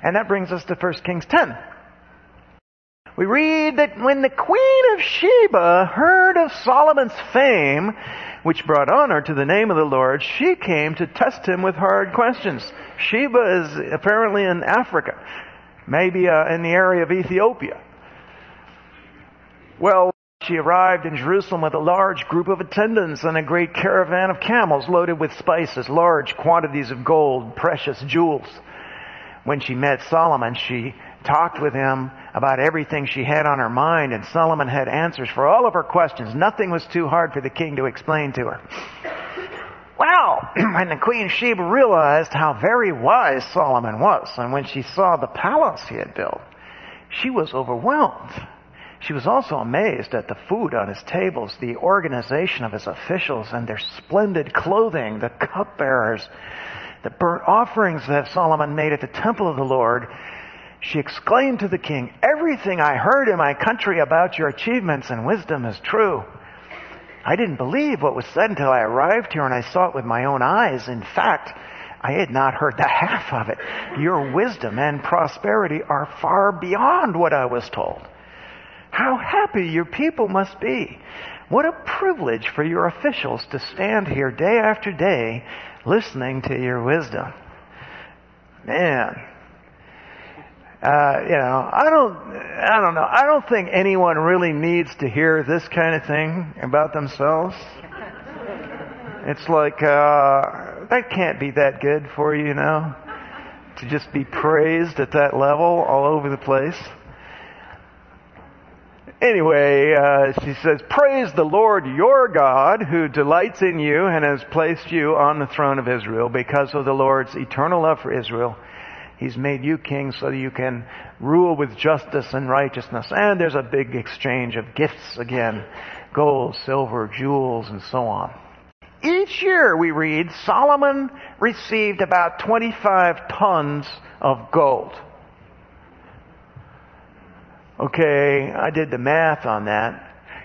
And that brings us to 1 Kings 10. We read that when the Queen of Sheba heard of Solomon's fame, which brought honor to the name of the Lord, she came to test him with hard questions. Sheba is apparently in Africa, maybe in the area of Ethiopia. Well, she arrived in Jerusalem with a large group of attendants and a great caravan of camels loaded with spices, large quantities of gold, precious jewels. When she met Solomon, she talked with him about everything she had on her mind, and Solomon had answers for all of her questions. Nothing was too hard for the king to explain to her. Well, when the Queen of Sheba realized how very wise Solomon was, and when she saw the palace he had built, she was overwhelmed. She was also amazed at the food on his tables, the organization of his officials, and their splendid clothing, the cupbearers, the burnt offerings that Solomon made at the temple of the Lord. She exclaimed to the king, "Everything I heard in my country about your achievements and wisdom is true. I didn't believe what was said until I arrived here and I saw it with my own eyes. In fact, I had not heard the half of it. Your wisdom and prosperity are far beyond what I was told. How happy your people must be. What a privilege for your officials to stand here day after day listening to your wisdom." Man. I don't know. I don't think anyone really needs to hear this kind of thing about themselves. It's like, that can't be that good for you, to just be praised at that level all over the place. Anyway, she says, "Praise the Lord your God, who delights in you and has placed you on the throne of Israel. Because of the Lord's eternal love for Israel, He's made you king so that you can rule with justice and righteousness." And there's a big exchange of gifts again. Gold, silver, jewels, and so on. Each year, we read, Solomon received about 25 tons of gold. Okay, I did the math on that.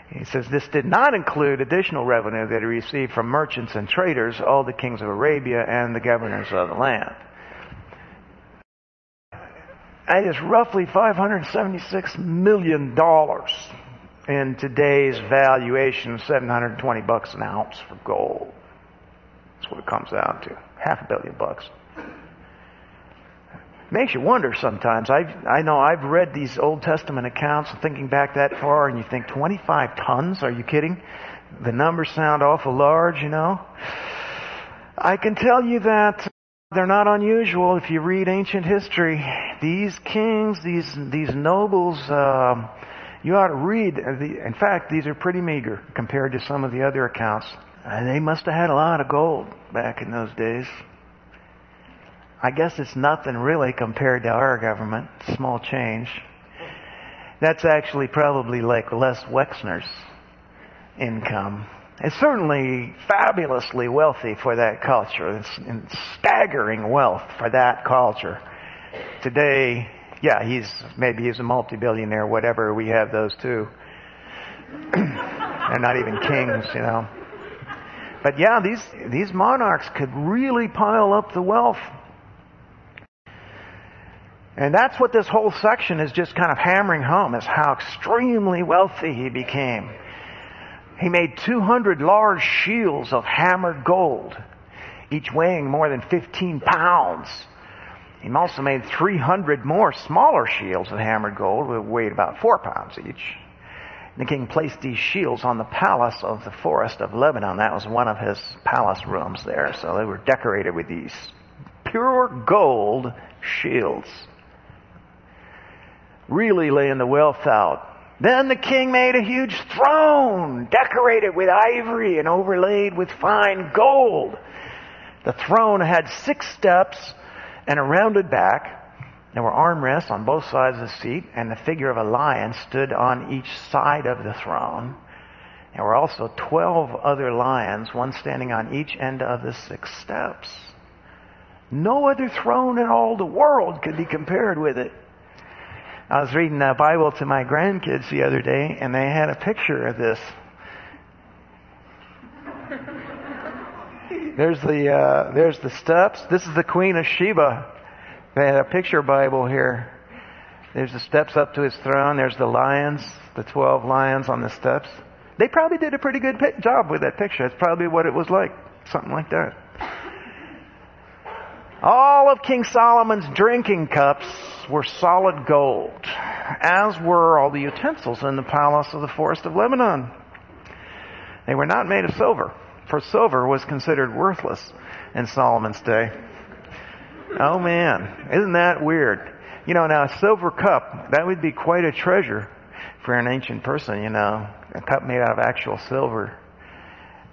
He says this did not include additional revenue that he received from merchants and traders, all the kings of Arabia and the governors of the land. That is roughly $576 million in today's valuation, $720 an ounce for gold. That's what it comes out to. $500 million. Makes you wonder sometimes. I know I've read these Old Testament accounts, thinking back that far, and you think 25 tons? Are you kidding? The numbers sound awful large, I can tell you that they're not unusual if you read ancient history. These kings, these nobles, you ought to read. In fact, these are pretty meager compared to some of the other accounts. They must have had a lot of gold back in those days. I guess it's nothing really compared to our government. Small change. That's actually probably like Les Wexner's income. It's certainly fabulously wealthy for that culture. It's staggering wealth for that culture. Today, yeah, he's a multi-billionaire, whatever. We have those too. They're not even kings, But yeah, these monarchs could really pile up the wealth. And that's what this whole section is just kind of hammering home, is how extremely wealthy he became. He made 200 large shields of hammered gold, each weighing more than 15 pounds. He also made 300 more smaller shields of hammered gold, which weighed about 4 pounds each. The king placed these shields on the palace of the forest of Lebanon. That was one of his palace rooms there. So they were decorated with these pure gold shields. Really laying the wealth out. Then the king made a huge throne, decorated with ivory and overlaid with fine gold. The throne had 6 steps and a rounded back. There were armrests on both sides of the seat, and the figure of a lion stood on each side of the throne. There were also 12 other lions, one standing on each end of the 6 steps. No other throne in all the world could be compared with it. I was reading the Bible to my grandkids the other day, and they had a picture of this. There's the steps. This is the Queen of Sheba. They had a picture Bible here. There's the steps up to his throne. There's the lions, the 12 lions on the steps. They probably did a pretty good job with that picture. That's probably what it was like. Something like that. All of King Solomon's drinking cups were solid gold, as were all the utensils in the palace of the forest of Lebanon. They were not made of silver, for silver was considered worthless in Solomon's day. Oh man, isn't that weird? Now a silver cup, that would be quite a treasure for an ancient person, a cup made out of actual silver.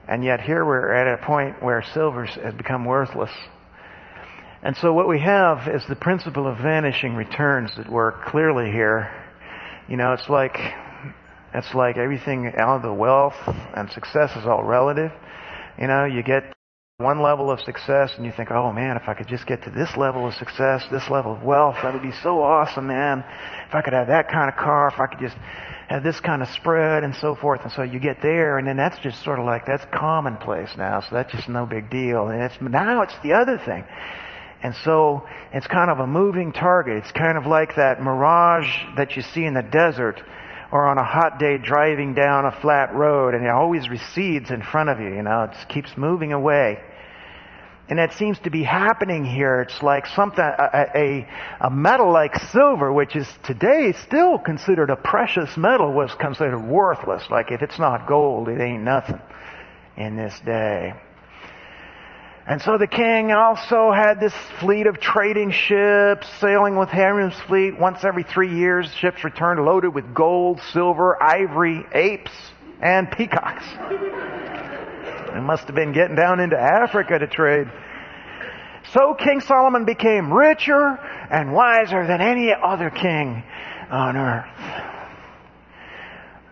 And yet here we're at a point where silver has become worthless. And so what we have is the principle of vanishing returns at work clearly here. It's like everything out of the wealth and success is all relative. You get one level of success and you think, oh man, if I could just get to this level of success, this level of wealth, that would be so awesome, man. If I could have that kind of car, if I could just have this kind of spread and so forth. And so you get there and then that's just sort of like, that's commonplace now. So that's just no big deal. And now it's the other thing. And so it's kind of a moving target. It's kind of like that mirage that you see in the desert or on a hot day driving down a flat road, and it always recedes in front of you, it just keeps moving away. And that seems to be happening here. It's like something, a metal like silver, which is today still considered a precious metal, was considered worthless. Like if it's not gold, it ain't nothing in this day. And so the king also had this fleet of trading ships sailing with Hiram's fleet. Once every 3 years, ships returned loaded with gold, silver, ivory, apes, and peacocks. They must have been getting down into Africa to trade. So King Solomon became richer and wiser than any other king on earth.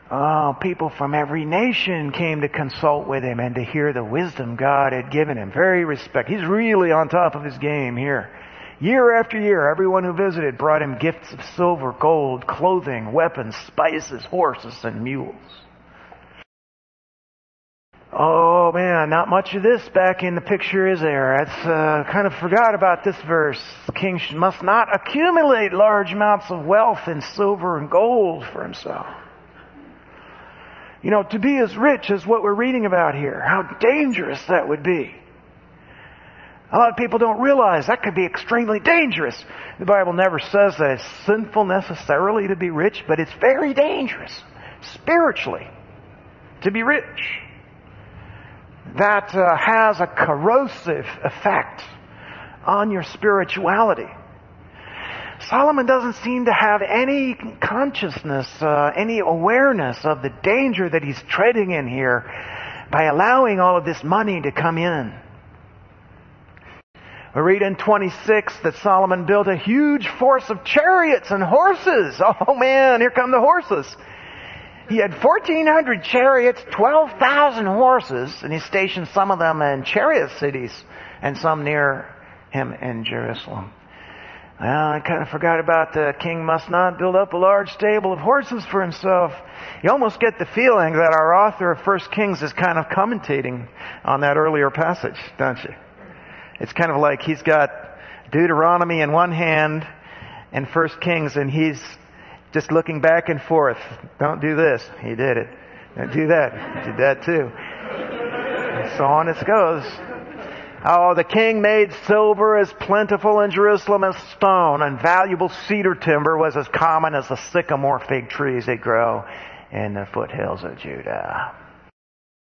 Oh, people from every nation came to consult with him and to hear the wisdom God had given him. Very respect. He's really on top of his game here. Year after year, everyone who visited brought him gifts of silver, gold, clothing, weapons, spices, horses, and mules. Oh man, not much of this back in the picture, is there? That's kind of forgot about this verse. The king must not accumulate large amounts of wealth in silver and gold for himself. To be as rich as what we're reading about here, how dangerous that would be. A lot of people don't realize that could be extremely dangerous. The Bible never says that it's sinful necessarily to be rich, but it's very dangerous spiritually to be rich. That has a corrosive effect on your spirituality. Solomon doesn't seem to have any consciousness, any awareness of the danger that he's treading in here by allowing all of this money to come in. We read in 26 that Solomon built a huge force of chariots and horses. Oh man, here come the horses. He had 1,400 chariots, 12,000 horses, and he stationed some of them in chariot cities and some near him in Jerusalem. Well, I kind of forgot about the king must not build up a large stable of horses for himself. You almost get the feeling that our author of 1 Kings is kind of commentating on that earlier passage, don't you? It's kind of like he's got Deuteronomy in one hand and 1 Kings, and he's just looking back and forth. Don't do this. He did it. Don't do that. He did that too. And so on it goes. Oh, the king made silver as plentiful in Jerusalem as stone, and valuable cedar timber was as common as the sycamore fig trees that grow in the foothills of Judah.